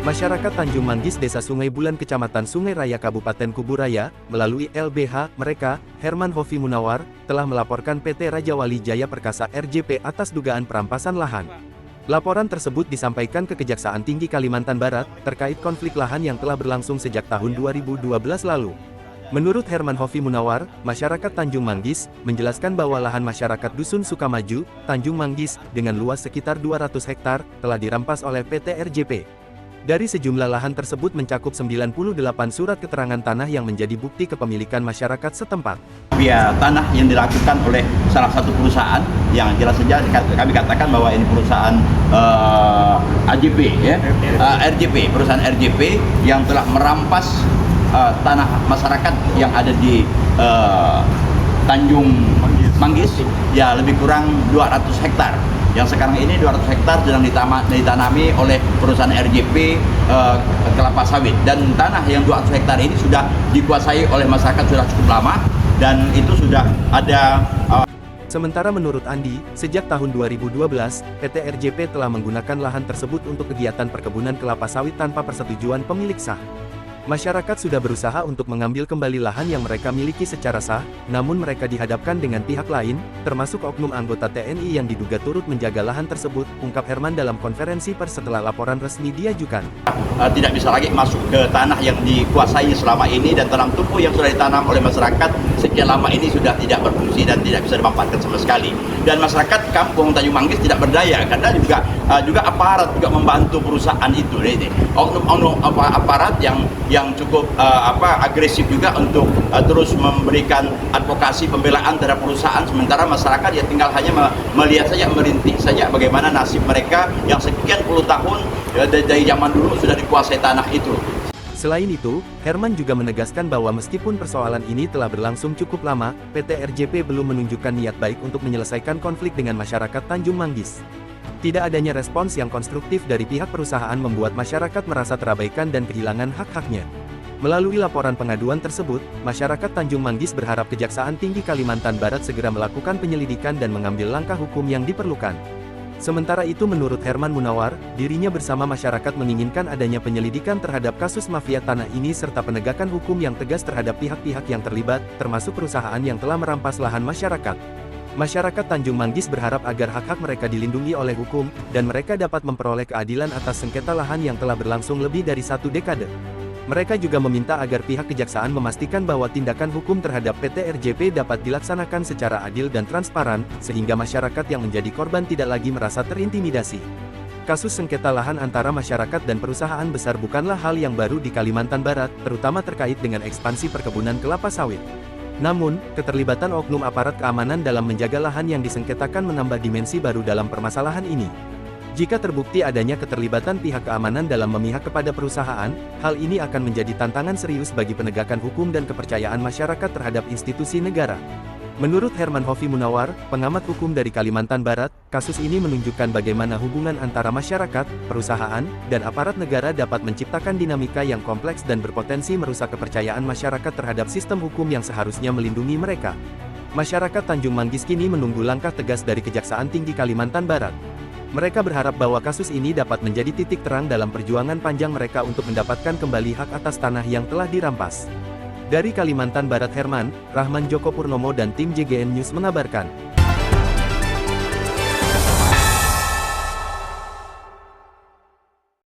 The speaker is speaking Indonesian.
Masyarakat Tanjung Manggis Desa Sungai Bulan Kecamatan Sungai Raya Kabupaten Kuburaya, melalui LBH mereka, Herman Hofi Munawar, telah melaporkan PT Raja Wali Jaya Perkasa RJP atas dugaan perampasan lahan. Laporan tersebut disampaikan ke Kejaksaan Tinggi Kalimantan Barat, terkait konflik lahan yang telah berlangsung sejak tahun 2012 lalu. Menurut Herman Hofi Munawar, masyarakat Tanjung Manggis, menjelaskan bahwa lahan masyarakat Dusun Sukamaju, Tanjung Manggis, dengan luas sekitar 200 hektar, telah dirampas oleh PT RJP. Dari sejumlah lahan tersebut mencakup 98 surat keterangan tanah yang menjadi bukti kepemilikan masyarakat setempat. Via tanah yang dilakukan oleh salah satu perusahaan yang jelas saja kami katakan bahwa ini perusahaan AJP, ya, RJP, perusahaan RJP yang telah merampas tanah masyarakat yang ada di Tanjung Manggis, ya lebih kurang 200 hektar. Yang sekarang ini 200 hektar sedang ditanami oleh perusahaan RJP kelapa sawit, dan tanah yang 200 hektar ini sudah dikuasai oleh masyarakat sudah cukup lama, dan itu sudah ada. Sementara menurut Andi, sejak tahun 2012, PT RJP telah menggunakan lahan tersebut untuk kegiatan perkebunan kelapa sawit tanpa persetujuan pemilik sah. Masyarakat sudah berusaha untuk mengambil kembali lahan yang mereka miliki secara sah, namun mereka dihadapkan dengan pihak lain, termasuk oknum anggota TNI yang diduga turut menjaga lahan tersebut, ungkap Herman dalam konferensi pers setelah laporan resmi diajukan. Tidak bisa lagi masuk ke tanah yang dikuasai selama ini, dan tanam tumbuh yang sudah ditanam oleh masyarakat sekian lama ini sudah tidak berfungsi dan tidak bisa dimanfaatkan sama sekali. Dan masyarakat kampung Tanjung Manggis tidak berdaya, karena juga aparat juga membantu perusahaan itu. Oknum aparat yang cukup agresif juga untuk terus memberikan advokasi pembelaan terhadap perusahaan, sementara masyarakat ya tinggal hanya melihat saja, merintih saja bagaimana nasib mereka yang sekian puluh tahun dari zaman dulu sudah dikuasai tanah itu. Selain itu, Herman juga menegaskan bahwa meskipun persoalan ini telah berlangsung cukup lama, PT RJP belum menunjukkan niat baik untuk menyelesaikan konflik dengan masyarakat Tanjung Manggis. Tidak adanya respons yang konstruktif dari pihak perusahaan membuat masyarakat merasa terabaikan dan kehilangan hak-haknya. Melalui laporan pengaduan tersebut, masyarakat Tanjung Manggis berharap Kejaksaan Tinggi Kalimantan Barat segera melakukan penyelidikan dan mengambil langkah hukum yang diperlukan. Sementara itu menurut Herman Munawar, dirinya bersama masyarakat menginginkan adanya penyelidikan terhadap kasus mafia tanah ini serta penegakan hukum yang tegas terhadap pihak-pihak yang terlibat, termasuk perusahaan yang telah merampas lahan masyarakat. Masyarakat Tanjung Manggis berharap agar hak-hak mereka dilindungi oleh hukum, dan mereka dapat memperoleh keadilan atas sengketa lahan yang telah berlangsung lebih dari 1 dekade. Mereka juga meminta agar pihak kejaksaan memastikan bahwa tindakan hukum terhadap PT RJP dapat dilaksanakan secara adil dan transparan, sehingga masyarakat yang menjadi korban tidak lagi merasa terintimidasi. Kasus sengketa lahan antara masyarakat dan perusahaan besar bukanlah hal yang baru di Kalimantan Barat, terutama terkait dengan ekspansi perkebunan kelapa sawit. Namun, keterlibatan oknum aparat keamanan dalam menjaga lahan yang disengketakan menambah dimensi baru dalam permasalahan ini. Jika terbukti adanya keterlibatan pihak keamanan dalam memihak kepada perusahaan, hal ini akan menjadi tantangan serius bagi penegakan hukum dan kepercayaan masyarakat terhadap institusi negara. Menurut Herman Hofi Munawar, pengamat hukum dari Kalimantan Barat, kasus ini menunjukkan bagaimana hubungan antara masyarakat, perusahaan, dan aparat negara dapat menciptakan dinamika yang kompleks dan berpotensi merusak kepercayaan masyarakat terhadap sistem hukum yang seharusnya melindungi mereka. Masyarakat Tanjung Manggis kini menunggu langkah tegas dari Kejaksaan Tinggi Kalimantan Barat. Mereka berharap bahwa kasus ini dapat menjadi titik terang dalam perjuangan panjang mereka untuk mendapatkan kembali hak atas tanah yang telah dirampas. Dari Kalimantan Barat Herman, Rahman Joko Purnomo dan tim JGN News mengabarkan.